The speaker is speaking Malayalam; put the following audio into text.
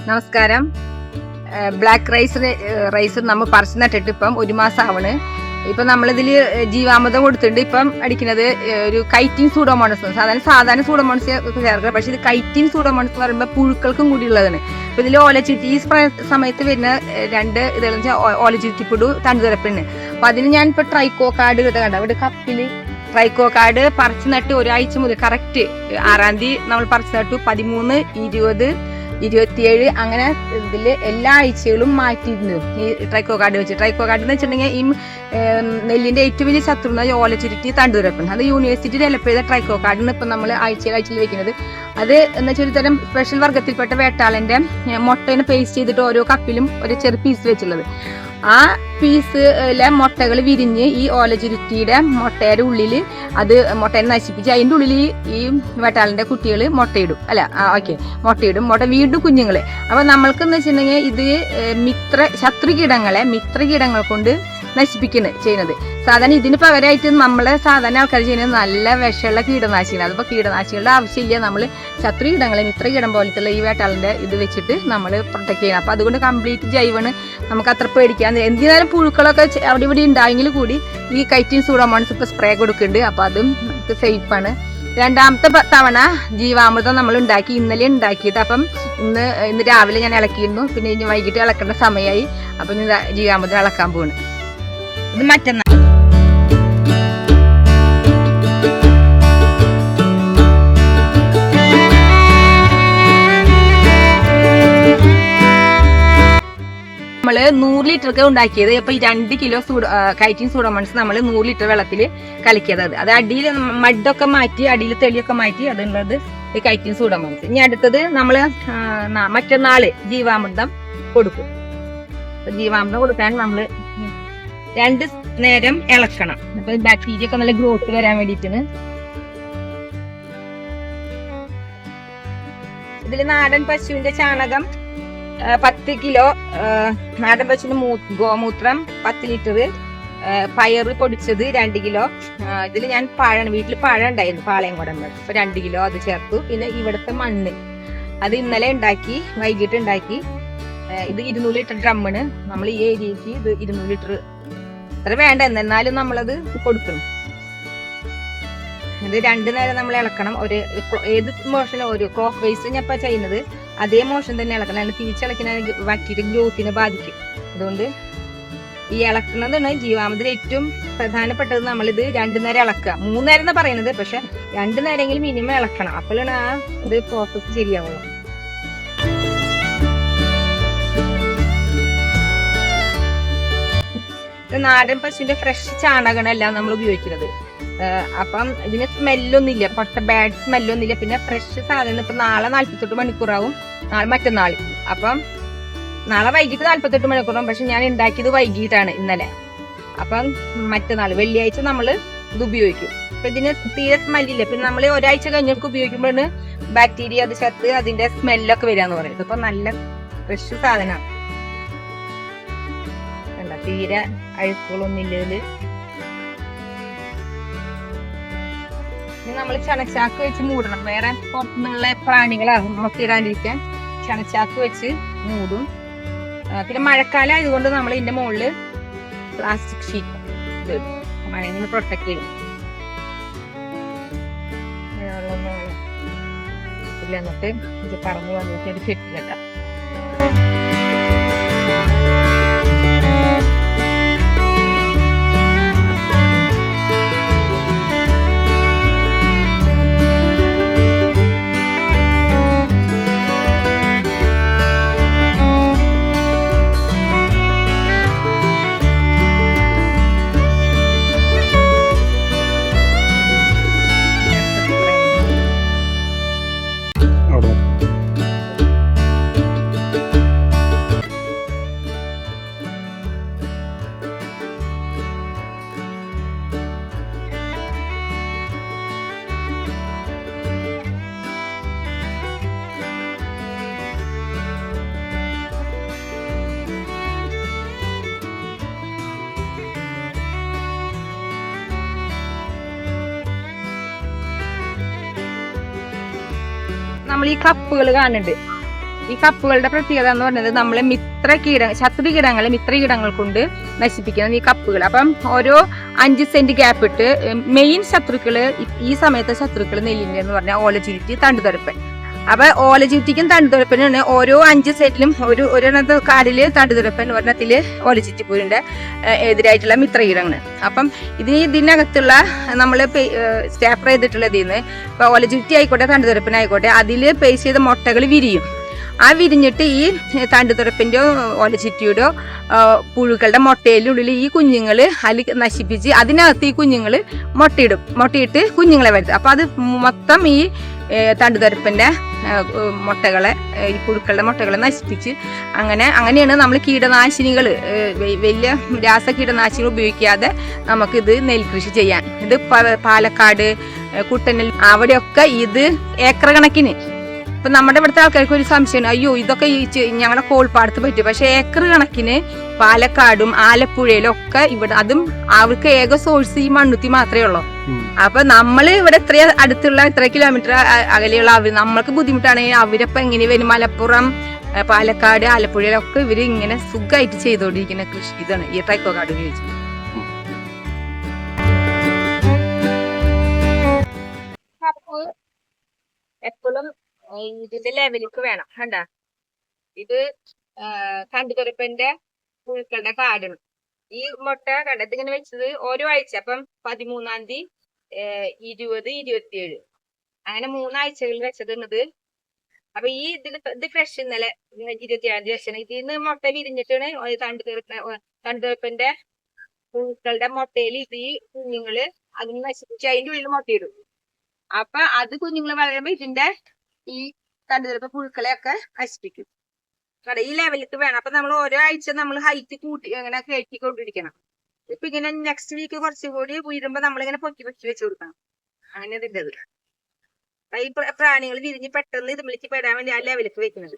നമസ്കാരം. ബ്ലാക്ക് റൈസ് നമ്മൾ പറിച്ചു നട്ടിട്ട് ഇപ്പം 1 മാസം ആവണ്. ഇപ്പം നമ്മളിതിൽ ജീവാമൃതം കൊടുത്തിട്ടുണ്ട്. ഇപ്പം അടിക്കുന്നത് ഒരു കൈറ്റിൻ സൂഡോമോണസ്. സാധാരണ സൂഡോമോണസ് ചേർക്കുക, പക്ഷെ ഇത് കൈറ്റിൻ സൂഡോമോണസ് എന്ന് പറയുമ്പോൾ പുഴുക്കൾക്കും കൂടി ഉള്ളതാണ്. അപ്പൊ ഇതിൽ ഓലച്ചുറ്റി ഈ സമയത്ത് വരുന്ന 2 ഇതെന്ന് വെച്ചാൽ ഓലച്ചുറ്റിപ്പിടു തണ്ടുതുരപ്പുണ്ട്. അപ്പൊ അതിന് ഞാൻ ഇപ്പൊ ട്രൈക്കോ കാർഡ് കണ്ട അവിടെ കപ്പില് ട്രൈക്കോ കാർഡ് പറിച്ചു നട്ട് ഒരാഴ്ച മുതൽ കറക്റ്റ് 6-ാം തീയതി നമ്മൾ പറിച്ചു നട്ടു. 13, 20, 27 അങ്ങനെ ഇതില് എല്ലാ ആഴ്ചകളും മാറ്റിയിരുന്നു ഈ ട്രൈക്കോ കാർഡ് വെച്ച്. ട്രൈക്കോ കാർഡ് എന്ന് വെച്ചിട്ടുണ്ടെങ്കിൽ ഈ നെല്ലിന്റെ ഏറ്റവും വലിയ ശത്രു ഓലച്ചുരുട്ടി തണ്ടുതുരപ്പൻ. അത് യൂണിവേഴ്സിറ്റി ഡെവലപ്പ് ചെയ്ത ട്രൈക്കോ കാർഡിന് ഇപ്പം നമ്മൾ ആഴ്ചയിൽ വെക്കുന്നത്. അത് എന്ന് വെച്ചാൽ ഒരു തരം സ്പെഷ്യൽ വർഗത്തിൽപ്പെട്ട വേട്ടാളന്റെ മുട്ടേനെ പേസ്റ്റ് ചെയ്തിട്ട് ഓരോ കപ്പിലും ഒരു ചെറു പീസ് വെച്ചുള്ളത്. ആ പീസിലെ മുട്ടകൾ വിരിഞ്ഞ് ഈ ഓലച്ചുരുട്ടിയുടെ മുട്ടയുടെ ഉള്ളിൽ അത് മുട്ടയെ നശിപ്പിച്ച് അതിൻ്റെ ഉള്ളിൽ ഈ വേട്ടാളിന്റെ കുട്ടികൾ മുട്ടയിടും. മുട്ടയിടും. മുട്ട വീണ്ടും കുഞ്ഞുങ്ങള്. അപ്പൊ നമ്മൾക്കെന്ന് വെച്ചിട്ടുണ്ടെങ്കിൽ ഇത് മിത്രകീടങ്ങൾ കൊണ്ട് ചെയ്യുന്നത്. സാധാരണ ഇതിന് പകരമായിട്ട് നമ്മളെ സാധാരണ ആൾക്കാർ ചെയ്യുന്നത് നല്ല വിഷമുള്ള കീടനാശികൾ. അതിപ്പോൾ കീടനാശികളുടെ ആവശ്യമില്ല. നമ്മൾ മിത്രകീടം പോലത്തുള്ള ഈ വേട്ടാളിന്റെ ഇത് വെച്ചിട്ട് നമ്മൾ പ്രൊട്ടക്ട് ചെയ്യണം. അപ്പൊ അതുകൊണ്ട് കംപ്ലീറ്റ് ജൈവണ്. നമുക്ക് അത്ര പേടിക്കാൻ. എന്തിനാലും പുഴുക്കളൊക്കെ അവിടെ ഇവിടെ ഉണ്ടായെങ്കിൽ കൂടി ഈ കൈറ്റിൻ സൂഡോമോണസ് ഇപ്പൊ സ്പ്രേ കൊടുക്കുന്നുണ്ട്. അപ്പൊ അതും സേഫാണ്. 2ാമത്തെ തവണ ജീവാമൃതം നമ്മൾ ഉണ്ടാക്കി. ഇന്നലെ ഉണ്ടാക്കിയത്. അപ്പം ഇന്ന് രാവിലെ ഞാൻ ഇളക്കിയിരുന്നു. പിന്നെ ഇനി വൈകിട്ട് ഇളക്കേണ്ട സമയമായി. അപ്പൊ ഇനി ജീവാമൃതം ഇളക്കാൻ പോവാണ്. ഇത് മറ്റന്നാൾ. നമ്മള് 100 ലിറ്റർക്ക് ഉണ്ടാക്കിയത്. ഇപ്പൊ 2 കിലോ കൈറ്റിൻ സൂഡോമോണസ് നമ്മൾ 100 ലിറ്റർ വെള്ളത്തിൽ കലക്കിയത്. അത് അടിയിൽ മഡൊക്കെ മാറ്റി, അടിയിൽ തെളിയൊക്കെ മാറ്റി അതുള്ളത് ഈ കൈറ്റിൻ സൂഡോമോണസ്. ഇനി അടുത്തത് നമ്മള് മറ്റന്നാള് ജീവാമൃതം കൊടുക്കും. ജീവാമൃതം കൊടുക്കാൻ നമ്മള് 2 നേരം ഇളക്കണം. അപ്പൊ ബാക്ടീരിയ ഒക്കെ നല്ല ഗ്രോത്ത് വരാൻ വേണ്ടിയിട്ടാണ്. ഇതില് നാടൻ പശുവിന്റെ ചാണകം 10 കിലോ, നാടൻ പശുവിന്റെ ഗോമൂത്രം 10 ലിറ്റർ, പയറ് പൊടിച്ചത് 2 കിലോ. ഇതിൽ ഞാൻ വീട്ടിൽ പഴം ഉണ്ടായിരുന്നു, പാളയം കുടമ്പ്. അപ്പൊ 2 കിലോ അത് ചേർത്തു. പിന്നെ ഇവിടുത്തെ മണ്ണ് അത് ഇന്നലെ ഉണ്ടാക്കി, വൈകിട്ട് ഉണ്ടാക്കി. ഇത് 200 ലിറ്റർ ഡ്രമ്മിന്. നമ്മൾ ഈ ഏരിയക്ക് ഇത് 200 ലിറ്റർ അത്ര വേണ്ട, എന്നാലും നമ്മളത് കൊടുക്കണം. ഇത് 2 നേരം നമ്മൾ ഇളക്കണം. ഏത് മോഷനും ഒരു ക്ലോക്ക് വൈസ് ഞാൻ ഇപ്പൊ ചെയ്യുന്നത് അതേ മോഷൻ തന്നെ ഇളക്കണം. അല്ലെങ്കിൽ തിരിച്ചിളക്കുന്ന ബാക്ടീരിയ ഗ്രോത്തിനെ ബാധിക്കും. അതുകൊണ്ട് ഈ ഇളക്കുന്നതാണ് ജീവാമൃതത്തിൽ ഏറ്റവും പ്രധാനപ്പെട്ടത്. നമ്മളിത് 2 നേരം ഇളക്കുക. 3 നേരം എന്ന് പറയുന്നത്, പക്ഷെ 2 നേരമെങ്കിലും മിനിമം ഇളക്കണം. അപ്പോഴാണ് ആ ഇത് പ്രോസസ് ശരിയാവുള്ളൂ. നാടൻ പശുവിന്റെ ഫ്രഷ് ചാണകമെല്ലാം നമ്മൾ ഉപയോഗിക്കുന്നത്. അപ്പം ഇതിന് സ്മെല്ലൊന്നുമില്ല, ബാഡ് സ്മെല്ലൊന്നുമില്ല. പിന്നെ ഫ്രഷ് സാധനം. ഇപ്പൊ നാളെ 48 മണിക്കൂറാവും, മറ്റന്നാൾ. അപ്പം നാളെ വൈകിട്ട് 48 മണിക്കൂറാവും. പക്ഷെ ഞാൻ ഉണ്ടാക്കിയത് വൈകിട്ടാണ് ഇന്നലെ. അപ്പം മറ്റന്നാൾ വെള്ളിയാഴ്ച നമ്മൾ ഇത് ഉപയോഗിക്കും. അപ്പൊ ഇതിന് തീരെ സ്മെല്ലില്ല. പിന്നെ നമ്മൾ ഒരാഴ്ച കഴിഞ്ഞൊക്കെ ഉപയോഗിക്കുമ്പോഴാണ് ബാക്ടീരിയ അത് ചത്ത് അതിന്റെ സ്മെല്ലൊക്കെ വരാന്ന് പറയുന്നത്. അപ്പൊ നല്ല ഫ്രഷ് സാധനമാണ്. തീരെ അഴുക്കുകളൊന്നുമില്ല. നമ്മൾ ചണച്ചാക്ക് വെച്ച് മൂടണം. വേറെ പുറത്തുനിന്നുള്ള പ്രാണികളെ മുട്ടയിടാണ്ടിരിക്കാൻ ചണച്ചാക്ക് വെച്ച് മൂടും. പിന്നെ മഴക്കാലം ആയതുകൊണ്ട് നമ്മൾ ഇതിന്റെ മുകളില് പ്ലാസ്റ്റിക് ഷീറ്റ് മഴയിൽ നിന്ന് പ്രൊട്ടക്ട് ചെയ്യും. എന്നിട്ട് ഇത് പറന്ന് വന്നിട്ട് ഒരു കെട്ടിലിട്ടാം. നമ്മൾ ഈ കപ്പുകൾ കാണുന്നുണ്ട്. ഈ കപ്പുകളുടെ പ്രത്യേകത എന്ന് പറയുന്നത് നമ്മളെ ശത്രുകീടങ്ങൾ കൊണ്ട് നശിപ്പിക്കുന്നത് ഈ കപ്പുകൾ. അപ്പം ഓരോ 5 സെന്റ് ഗ്യാപ്പ് ഇട്ട് മെയിൻ ശത്രുക്കള് ഈ സമയത്തെ ശത്രുക്കള് നെല്ലിന്റെ എന്ന് പറഞ്ഞാൽ ഓലചുരുട്ടി, തണ്ടുതുരപ്പൻ. അപ്പൊ ഓലചുറ്റിക്കും തണ്ടുതുരപ്പനാണ് ഓരോ 5 സെന്റിലും ഒരെണ്ണത്തെ കാടില് തണ്ടുതുരപ്പൻ, ഒരെണ്ണത്തില് ഓലചുറ്റിപ്പൂരിന്റെ എതിരായിട്ടുള്ള മിത്രകീടങ്ങൾ. അപ്പം ഇതിനകത്തുള്ള നമ്മള് സ്റ്റാപ്പർ ചെയ്തിട്ടുള്ള ഇതിന്ന് ഇപ്പൊ ഓലചുറ്റി ആയിക്കോട്ടെ തണ്ടുതുരപ്പനായിക്കോട്ടെ അതില് പേസ്റ്റ് ചെയ്ത മുട്ടകൾ വിരിയും. ആ വിരിഞ്ഞിട്ട് ഈ തണ്ടുതുരപ്പിന്റെയോ ഓലചുറ്റിയുടെയോ പുഴുക്കളുടെ മുട്ടയിലുള്ളിൽ ഈ കുഞ്ഞുങ്ങള് അതിൽ നശിപ്പിച്ച് അതിനകത്ത് ഈ കുഞ്ഞുങ്ങള് മുട്ടയിട്ട് കുഞ്ഞുങ്ങളെ വരുത്തും. അപ്പൊ അത് മൊത്തം ഈ തണ്ടുതുരപ്പന്റെ മുട്ടകളെ, ഈ പുഴുക്കളുടെ മുട്ടകളെ നശിപ്പിച്ച് അങ്ങനെയാണ് നമ്മൾ കീടനാശിനികൾ, വലിയ കീടനാശിനികൾ ഉപയോഗിക്കാതെ നമുക്കിത് നെൽകൃഷി ചെയ്യാൻ. ഇത് പാലക്കാട്, കുട്ടനെൽ അവിടെയൊക്കെ ഇത് ഏക്കർ കണക്കിന്. ഇപ്പൊ നമ്മുടെ ഇവിടുത്തെ ആൾക്കാർക്ക് ഒരു സംശയമാണ്, അയ്യോ ഇതൊക്കെ ഞങ്ങളുടെ കോൾപ്പാടത്ത് പറ്റും. പക്ഷെ ഏക്കർ കണക്കിന് പാലക്കാടും ആലപ്പുഴയിലും ഒക്കെ ഇവിടെ, അതും അവർക്ക് ഏക സോഴ്സ് ഈ മണ്ണുത്തി മാത്രമേ ഉള്ളൂ. അപ്പൊ നമ്മള് ഇവിടെ ഇത്ര കിലോമീറ്റർ അകലെയുള്ള നമ്മൾക്ക് ബുദ്ധിമുട്ടാണെങ്കിൽ അവരപ്പോ എങ്ങനെ വരും? മലപ്പുറം, പാലക്കാട്, ആലപ്പുഴയിലൊക്കെ ഇവര് ഇങ്ങനെ സുഖമായിട്ട് ചെയ്തുകൊണ്ടിരിക്കുന്ന കൃഷി ഇതാണ് ഈ ട്രൈക്കോ കാർഡ് ഉപയോഗിച്ചത്. എപ്പോഴും ഇതിന്റെ ലെവലിക്ക് വേണം. കണ്ട, ഇത് തണ്ടുതുരപ്പന്റെ പുഴുക്കളുടെ കാടാണ്. ഈ മുട്ട കണ്ടത് ഇങ്ങനെ വെച്ചത് ഓരോ ആഴ്ച, അപ്പം 13-ാം തീയതി, 20, 27 അങ്ങനെ 3 ആഴ്ചകളിൽ വെച്ചത്. അപ്പൊ ഈ ഇത് ഫ്രഷ് ഇന്നലെ 27-ാം തീയതി വെച്ചാണ്. ഇതിന്ന് മുട്ട വിരിഞ്ഞിട്ടാണ് തണ്ടുതുരപ്പന്റെ പുഴുക്കളുടെ മുട്ടയിൽ ഈ കുഞ്ഞുങ്ങള് അതിന് നശിപ്പിച്ച് അതിന്റെ ഉള്ളിൽ മുട്ടയിടും. അപ്പൊ അത് കുഞ്ഞുങ്ങള് വളരുമ്പോ ഇതിന്റെ ഈ തണ്ടുതുരപ്പ പുഴുക്കളെയൊക്കെ നശിപ്പിക്കും. ഈ ലെവലിലേക്ക് വേണം. അപ്പൊ നമ്മൾ ഓരോ ആഴ്ച നമ്മൾ ഹൈറ്റ് കൂട്ടി അങ്ങനെ കയറ്റിക്കൊണ്ടിരിക്കണം. ഇപ്പൊ ഇങ്ങനെ നെക്സ്റ്റ് വീക്ക് കുറച്ചുകൂടി ഉയരുമ്പോ നമ്മളിങ്ങനെ പൊക്കി വെച്ച് കൊടുക്കണം. അങ്ങനെ ഇതിൻ്റെ ഈ പ്രാണികൾ വിരിഞ്ഞ് പെട്ടെന്ന് ഇതുമിലേക്ക് പെടാൻ വേണ്ടി ആ ലെവലിലേക്ക് വെക്കുന്നത്.